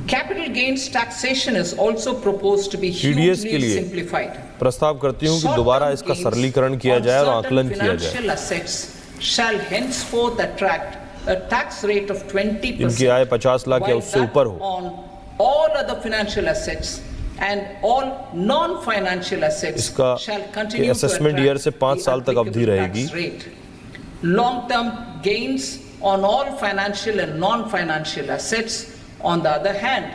Capital gains taxation is also proposed to be hugely simplified. प्रस्ताव करती हूं कि दोबारा इसका सरलीकरण किया जाए और आकलन किया जाए. Financial assets shall henceforth attract a tax rate of 20%. इनकी आय 50 लाख या उससे ऊपर हो. On all other financial assets and all non-financial assets shall continue to assessment year से 5 साल तक अवधि रहेगी. Long-term gains on all financial and non-financial assets, on the other hand,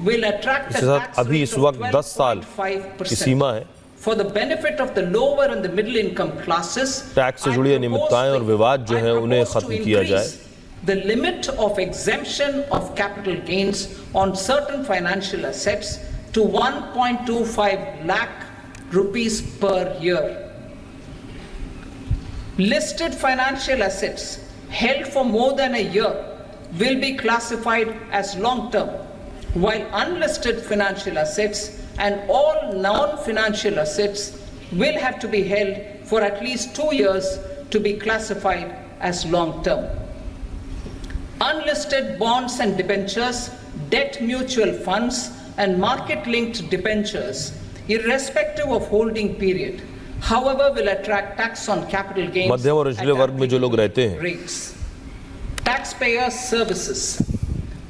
will attract a tax अभी इस वक्त 10 साल की सीमा है. For the benefit of the lower and the middle income classes, tax से जुड़ी अनियमितताएं और विवाद जो है उन्हें खत्म किया जाए. The limit of exemption of capital gains on certain financial assets to 1.25 lakh rupees per year. Listed financial assets held for more than a year will be classified as long-term, while unlisted financial assets and all non-financial assets will have to be held for at least 2 years to be classified as long-term. Unlisted bonds and debentures, debt mutual funds and market-linked debentures, irrespective of holding period, however, will attract tax on capital gains मध्यम और निचले वर्ग में जो लोग रहते हैं. rates. Taxpayer services.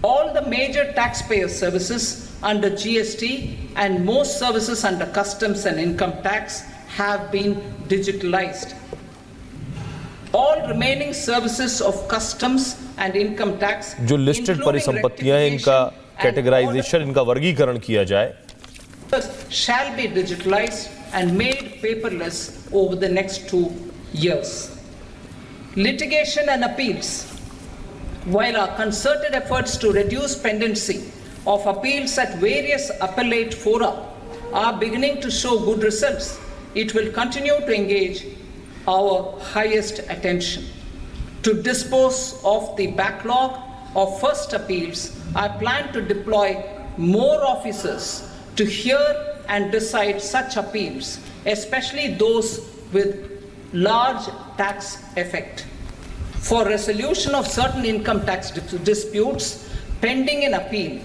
All the major taxpayer services under GST and most services under customs and income tax have been digitalized. All remaining services of customs and income tax, जो लिस्टेड परिसंपत्तियां हैं इनका कैटेगराइजेशन, इनका वर्गीकरण किया जाए, shall be digitalized and made paperless over the next 2 years. Litigation and appeals. While our concerted efforts to reduce pendency of appeals at various appellate fora are beginning to show good results, it will continue to engage our highest attention. To dispose of the backlog of first appeals, I plan to deploy more officers to hear and decide such appeals, especially those with large tax effect. For resolution of certain income tax disputes pending in appeal,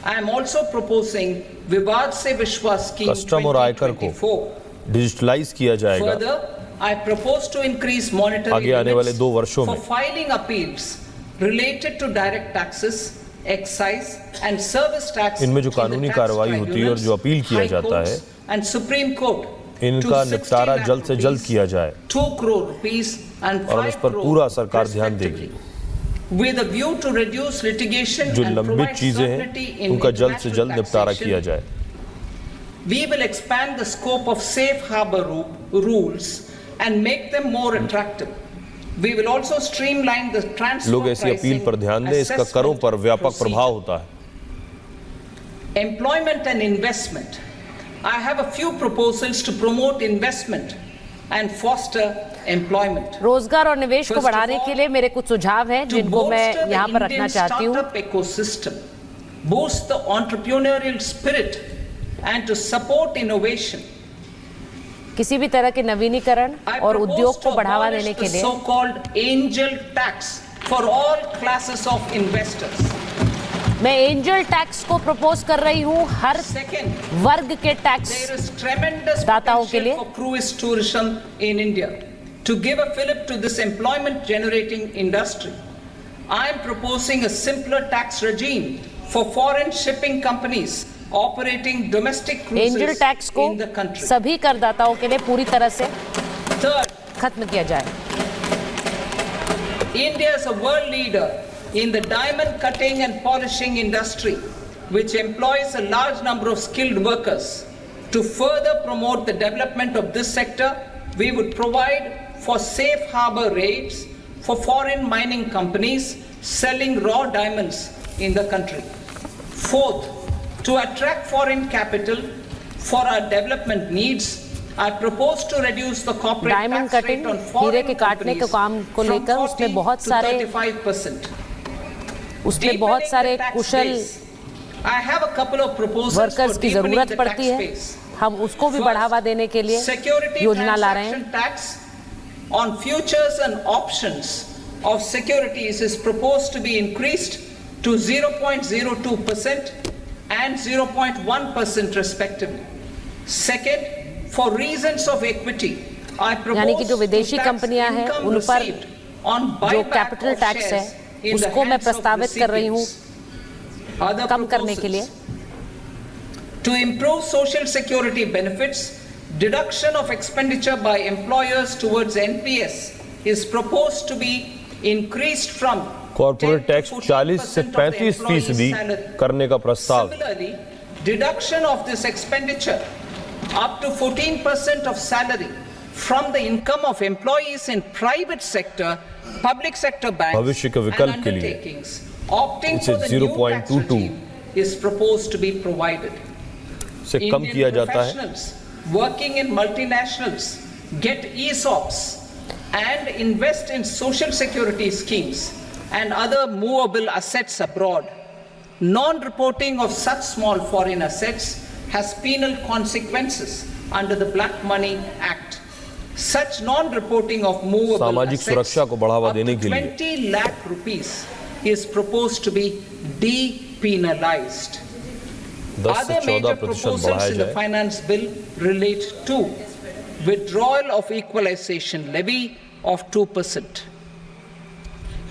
I am also proposing Vivad Se Vishwas scheme 2024. Digitalise किया जाएगा. Further, I propose to increase monetary आगे आने वाले 2 वर्षों for में filing appeals related to direct taxes, excise and service tax. इनमें जो कानूनी कार्रवाई होती है और जो अपील किया जाता है, and Supreme Court, इनका निपटारा जल्द से जल्द किया जाए 2 crore rupees and 5 और इस पर पूरा सरकार ध्यान देगी. With a view to reduce litigation जो and लंबित provide चीजें certainty हैं in उनका जल्द से जल्द निपटारा taxation, किया जाए. we will expand the scope of safe harbor rules and make them more attractive. We will also streamline the transfer लोग ऐसी अपील पर ध्यान दें, इसका करों पर व्यापक प्रभाव होता है. Employment and investment. I have a few proposals to promote investment and foster employment. रोजगार और निवेश को बढ़ाने के लिए मेरे कुछ सुझाव हैं जिनको मैं यहाँ पर रखना चाहती हूँ. Ecosystem, boost the entrepreneurial spirit and to support innovation. किसी भी तरह के नवीनीकरण और उद्योग को बढ़ावा देने के लिए so-called angel tax for all classes of investors. मैं एंजल टैक्स को प्रपोज कर रही हूँ हर वर्ग के टैक्स दाताओं के लिए. Cruise tourism in India. To give a fillip to this employment generating industry, I am proposing a simpler tax regime for foreign shipping companies operating domestic cruises angel tax को in the country. सभी करदाताओं के लिए पूरी तरह से खत्म किया जाए. India is a world leader in the diamond cutting and polishing industry, which employs a large number of skilled workers. To further promote the development of this sector, we would provide for safe harbor rates for foreign mining companies selling raw diamonds in the country. Fourth, to attract foreign capital for our development needs, I propose to reduce the corporate diamond tax rate cutting, on हीरे foreign के काटने के काम को from लेकर 40 उसमें बहुत to सारे 35%. उसमें बहुत सारे कुशल I have a couple of proposals workers for की deepening जरूरत the पड़ती tax है. base. हम उसको भी बढ़ावा देने के लिए Security योजना ला रहे हैं. transaction tax on futures and options of securities is proposed to be increased to 0.02% and 0.1% respectively. Second, for reasons of equity, I यानी कि propose जो to विदेशी tax कंपनियां हैं income उन पर received on जो buyback कैपिटल of टैक्स है shares in the उसको मैं hands of प्रस्तावित कर रही हूँ recipients. Other कम करने के लिए। proposals. To improve social security benefits, deduction of expenditure by employers towards NPS is proposed to be increased from corporate 10 to tax 40 से 14% of the 35% employee's salary. करने का प्रस्ताव। Similarly, deduction of this expenditure up to 14% of salary from the income of employees in private sector, public sector banks भविष्य के and विकल्प के लिए undertakings opting इसे for the new tax 0.22 regime is proposed to be provided. से कम Indian किया जाता है। professionals working in multinationals get ESOPs and invest in social security schemes and other movable assets abroad. Non-reporting of such small foreign assets has penal consequences under the Black Money Act. Such non-reporting of movable सामाजिक assets सुरक्षा को बढ़ावा up देने to के लिए 20 lakh rupees is proposed to be depenalized. 10 से Other major 14% proposals बढ़ाया in the जाए। finance bill relate to withdrawal of equalization levy of 2%,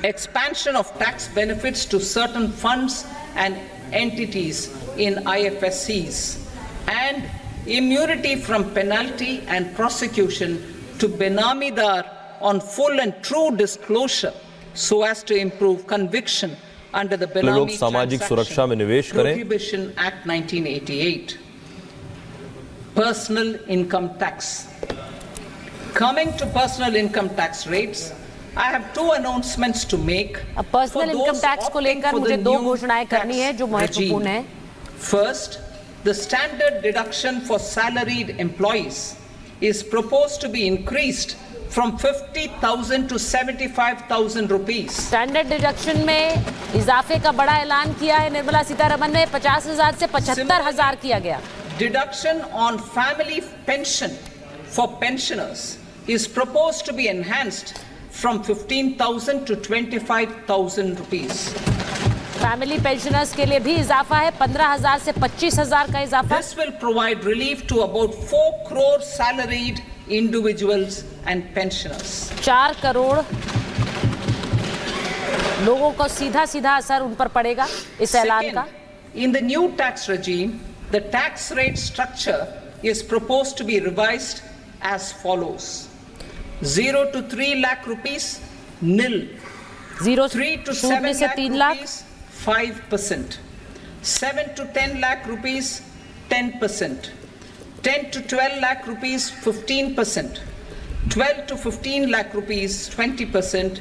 expansion of tax benefits to certain funds and entities in IFSCs, and immunity from penalty and prosecution to Benamidar on full and true disclosure so as to improve conviction under the लोग Benami सामाजिक सुरक्षा में निवेश Transaction करें। Prohibition Act 1988. Personal income tax. Coming to personal income tax rates, I have two announcements to make. अब personal for income those tax को opting लेकर for the मुझे दो new घोषणाएं करनी है tax जो महत्वपूर्ण regime. है। First, the standard deduction for salaried employees is proposed to be increased from 50,000 to 75,000 rupees. Standard deduction में इजाफे का बड़ा ऐलान किया है निर्मला सीतारमण ने। 50,000 से 75,000 किया गया। Deduction on family pension for pensioners is proposed to be enhanced from 15,000 to 25,000 rupees. Family pensioners के लिए भी इजाफा है। 15,000 से 25,000 का इजाफा। This will provide relief to about 4 crore salaried individuals and pensioners. 4 crore लोगों को सीधा सीधा असर उन पर पड़ेगा इस ऐलान का। Second, in the new tax regime, the tax rate structure is proposed to be revised as follows: 0 to 3 lakh rupees, nil. 0 3 to सूद 7 में से lakh 3 lakh, rupees, 5%. 7 to 10 lakh rupees, 10%. 10 to 12 lakh rupees, 15%. 12 to 15 lakh rupees, 20%.